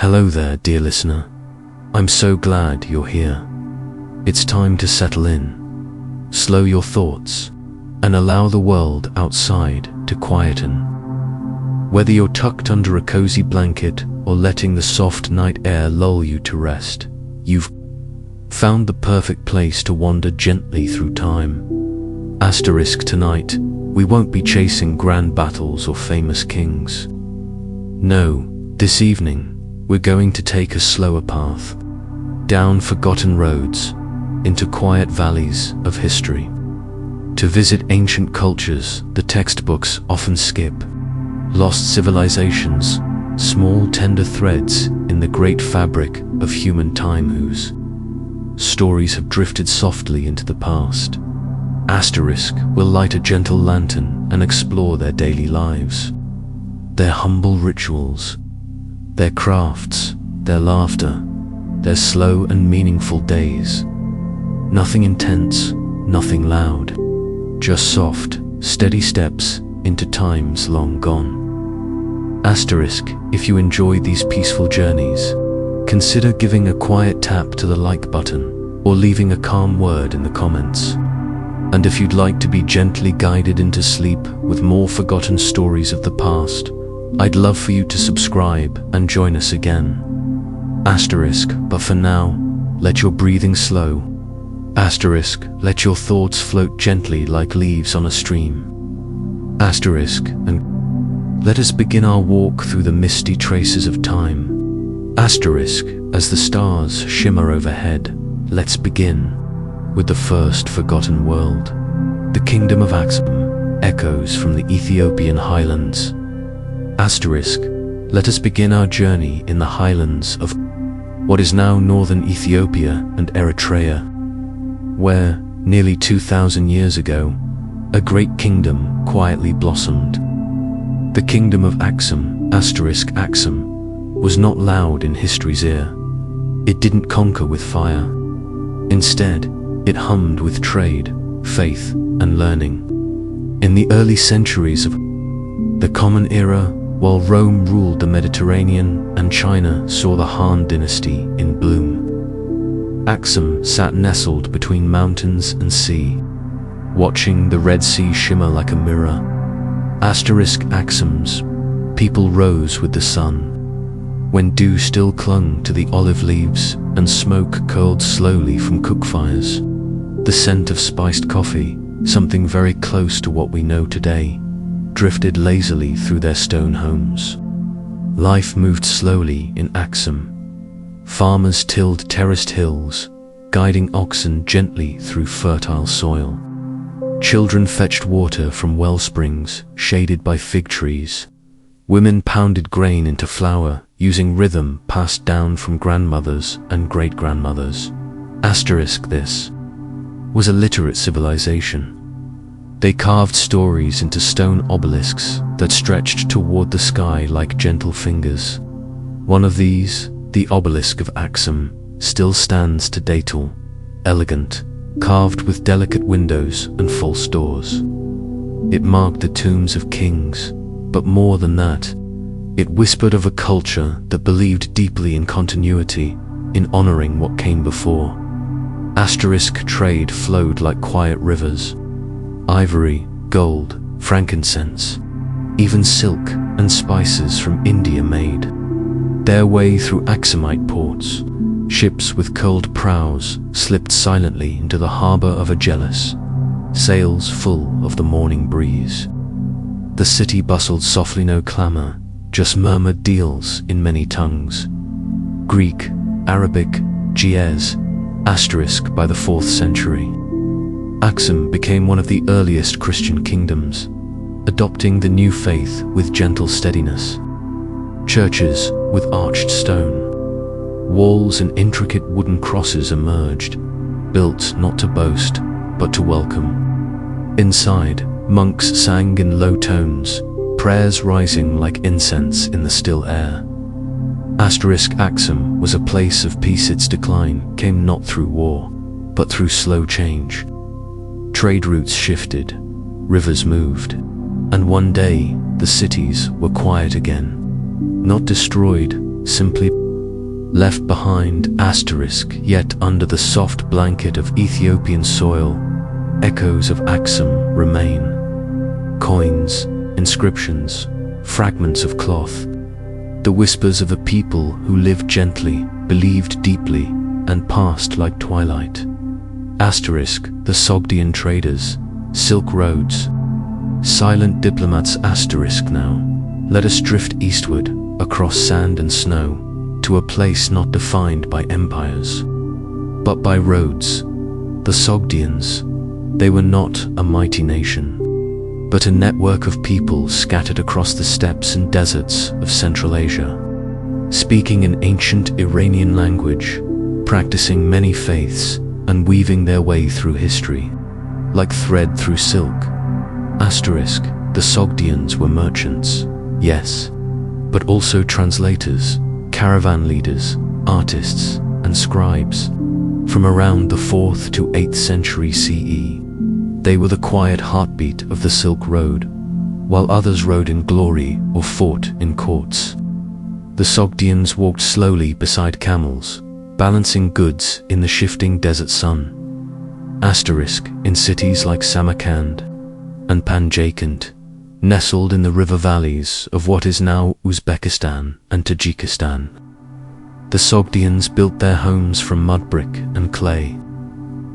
Hello there, dear listener. I'm so glad you're here. It's time to settle in, slow your thoughts, and allow the world outside to quieten. Whether you're tucked under a cozy blanket or letting the soft night air lull you to rest, you've found the perfect place to wander gently through time. Asterisk, tonight, we won't be chasing grand battles or famous kings. No, this evening, we're going to take a slower path, down forgotten roads, into quiet valleys of history, to visit ancient cultures the textbooks often skip, lost civilizations, small tender threads in the great fabric of human time whose stories have drifted softly into the past. Asterisk will light a gentle lantern and explore their daily lives, their humble rituals, their crafts, their laughter, their slow and meaningful days. Nothing intense, nothing loud, just soft, steady steps into times long gone. Asterisk, if you enjoy these peaceful journeys, consider giving a quiet tap to the like button or leaving a calm word in the comments. And if you'd like to be gently guided into sleep with more forgotten stories of the past, I'd love for you to subscribe and join us again. Asterisk, but for now, let your breathing slow. Asterisk, let your thoughts float gently like leaves on a stream. Asterisk, and let us begin our walk through the misty traces of time. Asterisk, as the stars shimmer overhead, let's begin with the first forgotten world. The kingdom of Axum echoes from the Ethiopian highlands. Asterisk, let us begin our journey in the highlands of what is now northern Ethiopia and Eritrea, where, nearly 2,000 years ago, a great kingdom quietly blossomed. The kingdom of Axum, asterisk Axum, was not loud in history's ear. It didn't conquer with fire. Instead, it hummed with trade, faith, and learning. In the early centuries of the Common Era, while Rome ruled the Mediterranean and China saw the Han dynasty in bloom, Axum sat nestled between mountains and sea, watching the Red Sea shimmer like a mirror. Asterisk Axum's people rose with the sun, when dew still clung to the olive leaves and smoke curled slowly from cook fires. The scent of spiced coffee, something very close to what we know today, drifted lazily through their stone homes. Life moved slowly in Axum. Farmers tilled terraced hills, guiding oxen gently through fertile soil. Children fetched water from well springs shaded by fig trees. Women pounded grain into flour using rhythm passed down from grandmothers and great-grandmothers. Asterisk, this was a literate civilization. They carved stories into stone obelisks that stretched toward the sky like gentle fingers. One of these, the obelisk of Axum, still stands to datal, elegant, carved with delicate windows and false doors. It marked the tombs of kings, but more than that, it whispered of a culture that believed deeply in continuity, in honoring what came before. Asterisk trade flowed like quiet rivers. Ivory, gold, frankincense, even silk and spices from India made their way through Axumite ports. Ships with curled prows slipped silently into the harbor of Agelis, sails full of the morning breeze. The city bustled softly, no clamor, just murmured deals in many tongues. Greek, Arabic, Ge'ez, asterisk by the 4th century. Axum became one of the earliest Christian kingdoms, adopting the new faith with gentle steadiness. Churches with arched stone, walls and intricate wooden crosses emerged, built not to boast, but to welcome. Inside, monks sang in low tones, prayers rising like incense in the still air. Asterisk Axum was a place of peace. Its decline came not through war, but through slow change. Trade routes shifted, rivers moved, and one day the cities were quiet again. Not destroyed, simply left behind, yet under the soft blanket of Ethiopian soil, echoes of Aksum remain. Coins, inscriptions, fragments of cloth, the whispers of a people who lived gently, believed deeply, and passed like twilight. The Sogdian traders, silk roads, silent diplomats. Now, let us drift eastward, across sand and snow, to a place not defined by empires, but by roads. The Sogdians, they were not a mighty nation, but a network of people scattered across the steppes and deserts of Central Asia, speaking an ancient Iranian language, practicing many faiths, and weaving their way through history, like thread through silk. The Sogdians were merchants, yes, but also translators, caravan leaders, artists, and scribes. From around the 4th to 8th century CE, they were the quiet heartbeat of the Silk Road, while others rode in glory or fought in courts. The Sogdians walked slowly beside camels, balancing goods in the shifting desert sun. In cities like Samarkand and Panjshir, nestled in the river valleys of what is now Uzbekistan and Tajikistan. The Sogdians built their homes from mud brick and clay.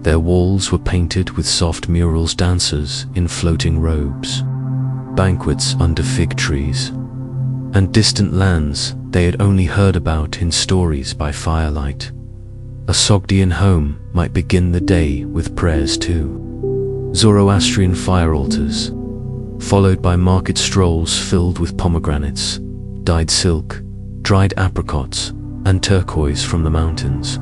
Their walls were painted with soft murals, dancers in floating robes, banquets under fig trees, and distant lands they had only heard about in stories by firelight. A Sogdian home might begin the day with prayers to Zoroastrian fire altars, followed by market strolls filled with pomegranates, dyed silk, dried apricots, and turquoise from the mountains.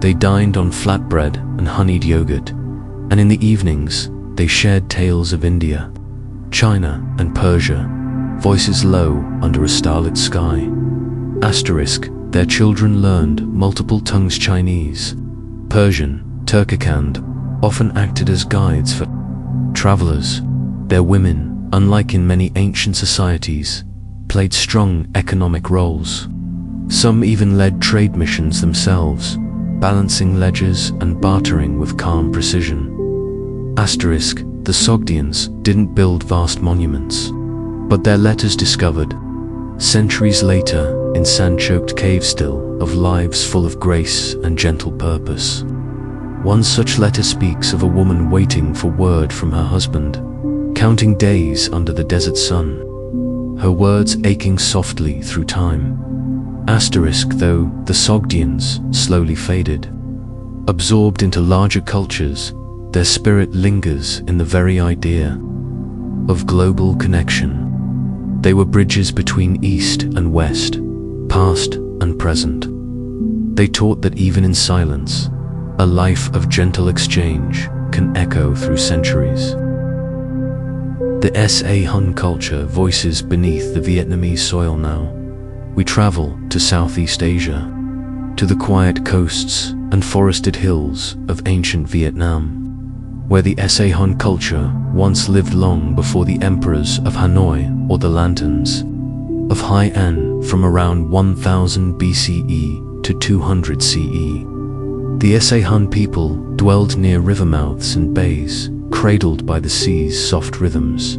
They dined on flatbread and honeyed yogurt, and in the evenings they shared tales of India, China, and Persia, voices low under a starlit sky. Their children learned multiple tongues: Chinese, Persian, Turkicand, often acted as guides for travelers. Their women, unlike in many ancient societies, played strong economic roles. Some even led trade missions themselves, balancing ledgers and bartering with calm precision. The Sogdians didn't build vast monuments, but their letters discovered, centuries later, in sand-choked caves still, of lives full of grace and gentle purpose. One such letter speaks of a woman waiting for word from her husband, counting days under the desert sun, her words aching softly through time. Though the Sogdians slowly faded, absorbed into larger cultures, their spirit lingers in the very idea of global connection. They were bridges between East and West, past and present. They taught that even in silence, a life of gentle exchange can echo through centuries. The Sa Hun culture voices beneath the Vietnamese soil now. We travel to Southeast Asia, to the quiet coasts and forested hills of ancient Vietnam, where the Sa Hun culture once lived long before the emperors of Hanoi or the Lanterns of Hai An from around 1000 BCE to 200 CE. The Sa Hun people dwelled near river mouths and bays, cradled by the sea's soft rhythms.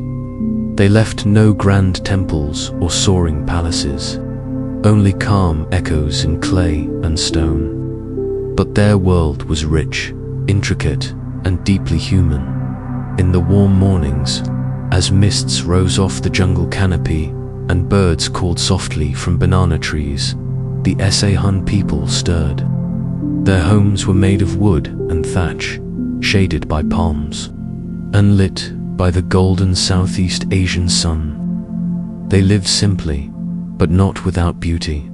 They left no grand temples or soaring palaces, only calm echoes in clay and stone. But their world was rich, intricate, and deeply human. In the warm mornings, as mists rose off the jungle canopy and birds called softly from banana trees, the Sa Hun people stirred. Their homes were made of wood and thatch, shaded by palms, and lit by the golden Southeast Asian sun. They lived simply, but not without beauty.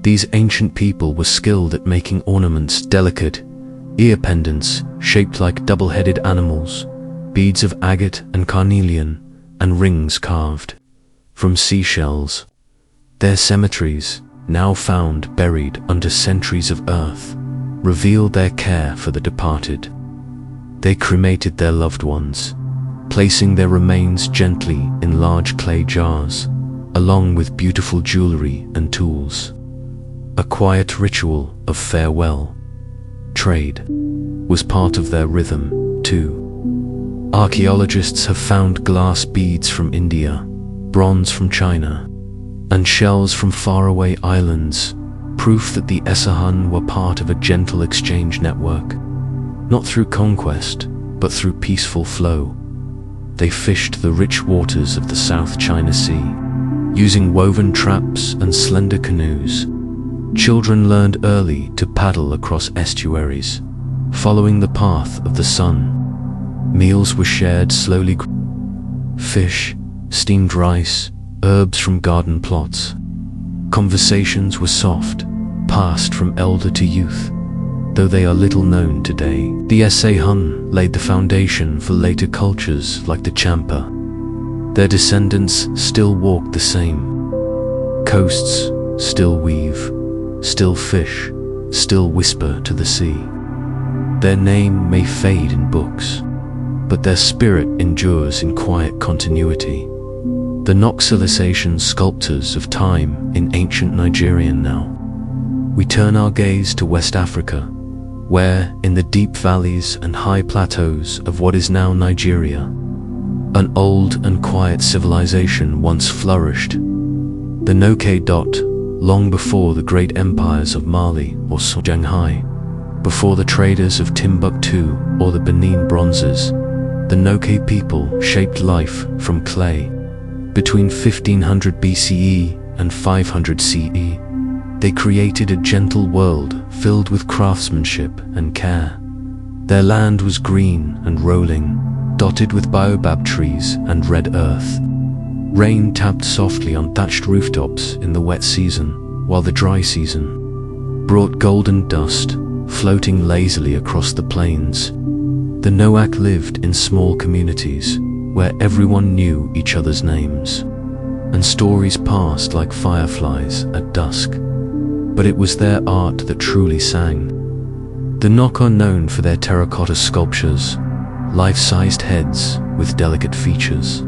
These ancient people were skilled at making ornaments delicate, ear pendants shaped like double-headed animals, beads of agate and carnelian, and rings carved from seashells. Their cemeteries, now found buried under centuries of earth, reveal their care for the departed. They cremated their loved ones, placing their remains gently in large clay jars, along with beautiful jewelry and tools. A quiet ritual of farewell. Trade was part of their rhythm, too. Archaeologists have found glass beads from India, bronze from China, and shells from faraway islands, proof that the Esahan were part of a gentle exchange network, not through conquest, but through peaceful flow. They fished the rich waters of the South China Sea, using woven traps and slender canoes. Children learned early to paddle across estuaries, following the path of the sun. Meals were shared slowly. Fish, steamed rice, herbs from garden plots. Conversations were soft, passed from elder to youth. Though they are little known today, the Esahan laid the foundation for later cultures like the Champa. Their descendants still walk the same. Coasts still weave, still fish, still whisper to the sea. Their name may fade in books, but their spirit endures in quiet continuity. The noxilization sculptors of time in ancient Nigerian now. We turn our gaze to West Africa, where, in the deep valleys and high plateaus of what is now Nigeria, an old and quiet civilization once flourished. The Noke dot, long before the great empires of Mali or Shanghai, before the traders of Timbuktu or the Benin bronzes, the Noke people shaped life from clay. Between 1500 BCE and 500 CE, they created a gentle world filled with craftsmanship and care. Their land was green and rolling, dotted with baobab trees and red earth. Rain tapped softly on thatched rooftops in the wet season, while the dry season brought golden dust floating lazily across the plains. The Noak lived in small communities where everyone knew each other's names, and stories passed like fireflies at dusk. But it was their art that truly sang. The Nok are known for their terracotta sculptures, life-sized heads with delicate features,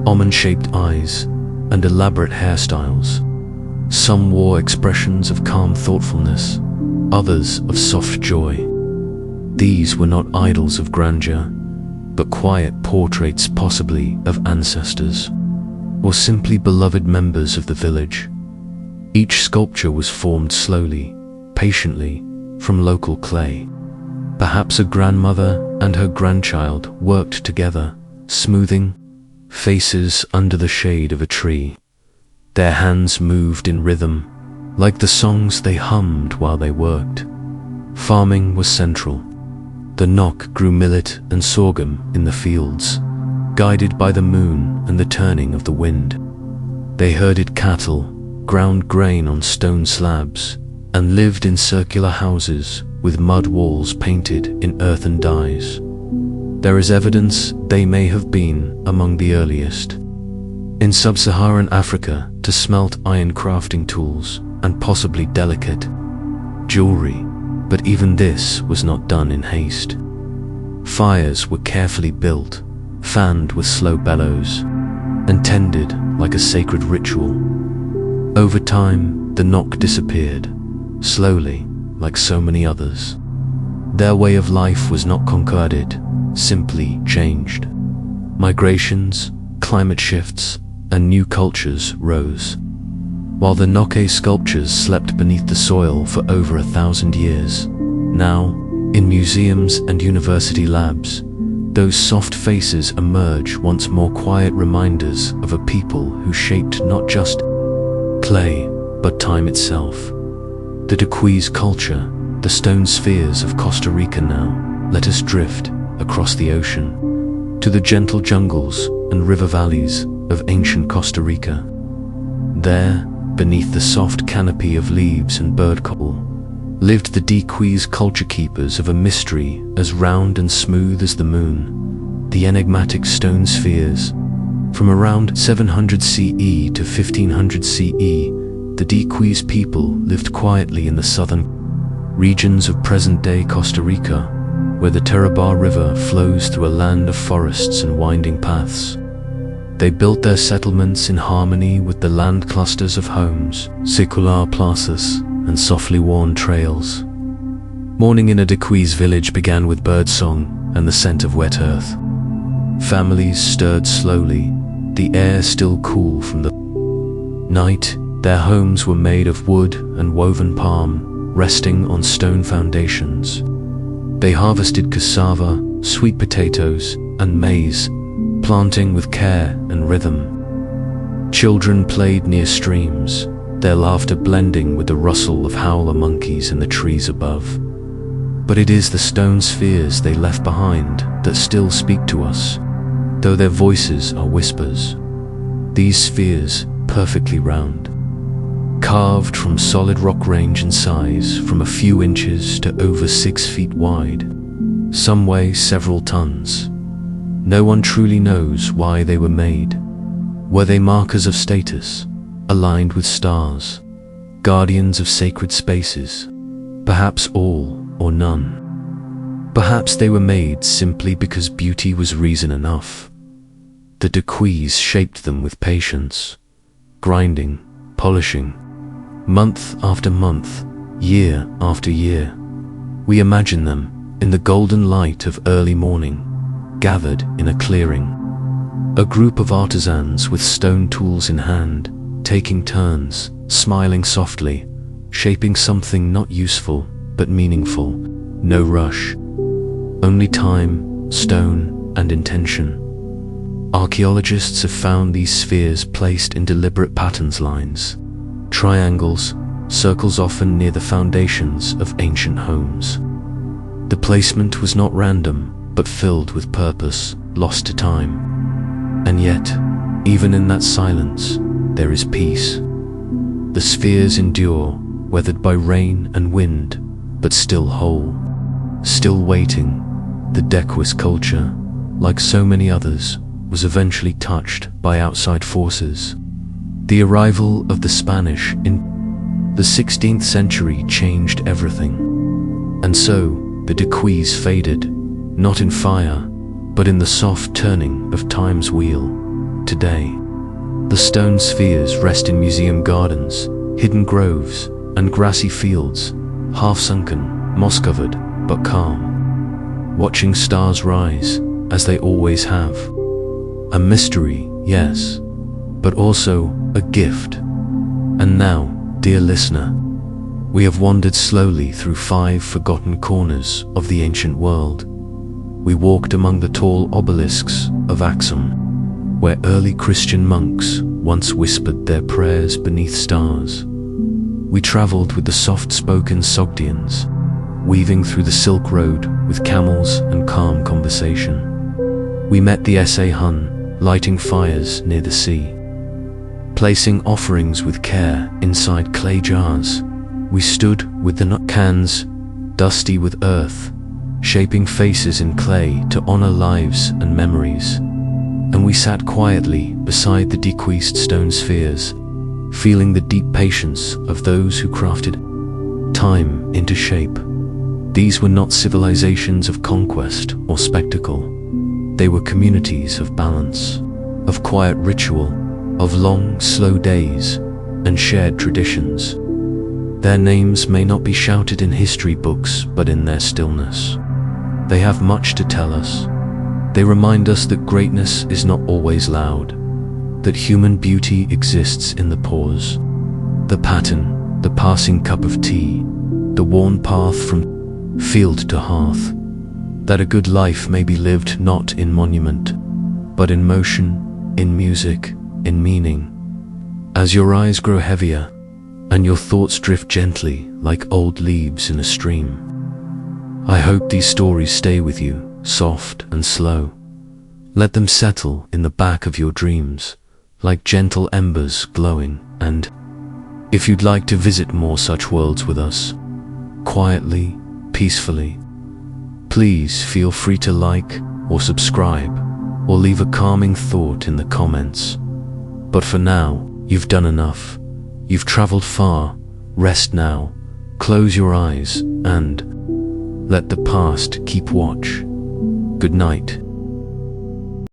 almond-shaped eyes, and elaborate hairstyles. Some wore expressions of calm thoughtfulness, others of soft joy. These were not idols of grandeur, but quiet portraits possibly of ancestors, or simply beloved members of the village. Each sculpture was formed slowly, patiently, from local clay. Perhaps a grandmother and her grandchild worked together, smoothing faces under the shade of a tree. Their hands moved in rhythm, like the songs they hummed while they worked. Farming was central. The Nok grew millet and sorghum in the fields, guided by the moon and the turning of the wind. They herded cattle, ground grain on stone slabs, and lived in circular houses with mud walls painted in earthen dyes. There is evidence they may have been among the earliest. In sub-Saharan Africa, to smelt iron crafting tools and possibly delicate jewelry, but even this was not done in haste. Fires were carefully built, fanned with slow bellows, and tended like a sacred ritual. Over time, the Nok disappeared, slowly, like so many others. Their way of life was not conquered, simply changed. Migrations, climate shifts, and new cultures rose. While the Noke sculptures slept beneath the soil for over 1,000 years, now, in museums and university labs, those soft faces emerge once more, quiet reminders of a people who shaped not just clay, but time itself. The Dequees culture, the stone spheres of Costa Rica now, let us drift across the ocean to the gentle jungles and river valleys of ancient Costa Rica. There, beneath the soft canopy of leaves and bird call, lived the Dequees culture keepers of a mystery as round and smooth as the moon, the enigmatic stone spheres. From around 700 CE to 1500 CE, the Dequees people lived quietly in the southern regions of present-day Costa Rica, where the Taraba River flows through a land of forests and winding paths. They built their settlements in harmony with the land clusters of homes, secular plazas, and softly worn trails. Morning in a Dequees village began with birdsong and the scent of wet earth. Families stirred slowly, the air still cool from the night. Their homes were made of wood and woven palm, resting on stone foundations. They harvested cassava, sweet potatoes, and maize, planting with care and rhythm. Children played near streams, their laughter blending with the rustle of howler monkeys in the trees above. But it is the stone spheres they left behind that still speak to us, though their voices are whispers. These spheres, perfectly round, carved from solid rock range in size from a few inches to over 6 feet wide. Some weigh several tons. No one truly knows why they were made. Were they markers of status, aligned with stars, guardians of sacred spaces? Perhaps all or none. Perhaps they were made simply because beauty was reason enough. The Dequees shaped them with patience, grinding, polishing, month after month, year after year. We imagine them in the golden light of early morning, gathered in a clearing. A group of artisans with stone tools in hand, taking turns, smiling softly, shaping something not useful but meaningful. No rush, only time, stone, and intention. Archaeologists have found these spheres placed in deliberate patterns, lines, triangles, circles, often near the foundations of ancient homes. The placement was not random, but filled with purpose, lost to time. And yet, even in that silence, there is peace. The spheres endure, weathered by rain and wind, but still whole, still waiting. The Dequees culture, like so many others, was eventually touched by outside forces. The arrival of the Spanish in the 16th century changed everything. And so, the Dequees faded, not in fire, but in the soft turning of time's wheel. Today, the stone spheres rest in museum gardens, hidden groves, and grassy fields, half-sunken, moss-covered, but calm, watching stars rise, as they always have. A mystery, yes, but also a gift. And now, dear listener, we have wandered slowly through 5 forgotten corners of the ancient world. We walked among the tall obelisks of Axum, where early Christian monks once whispered their prayers beneath stars. We traveled with the soft-spoken Sogdians, weaving through the Silk Road with camels and calm conversation. We met the S.A. Hun, lighting fires near the sea, placing offerings with care inside clay jars. We stood with the nut cans, dusty with earth, shaping faces in clay to honor lives and memories. And we sat quietly beside the decreased stone spheres, feeling the deep patience of those who crafted time into shape. These were not civilizations of conquest or spectacle. They were communities of balance, of quiet ritual, of long, slow days, and shared traditions. Their names may not be shouted in history books, but in their stillness, they have much to tell us. They remind us that greatness is not always loud, that human beauty exists in the pause, the pattern, the passing cup of tea, the worn path from field to hearth, that a good life may be lived not in monument, but in motion, in music, in meaning. As your eyes grow heavier, and your thoughts drift gently like old leaves in a stream, I hope these stories stay with you, soft and slow. Let them settle in the back of your dreams, like gentle embers glowing. And if you'd like to visit more such worlds with us, quietly, peacefully, please feel free to like or subscribe, or leave a calming thought in the comments. But for now, you've done enough. You've traveled far. Rest now, close your eyes, and let the past keep watch. Good night.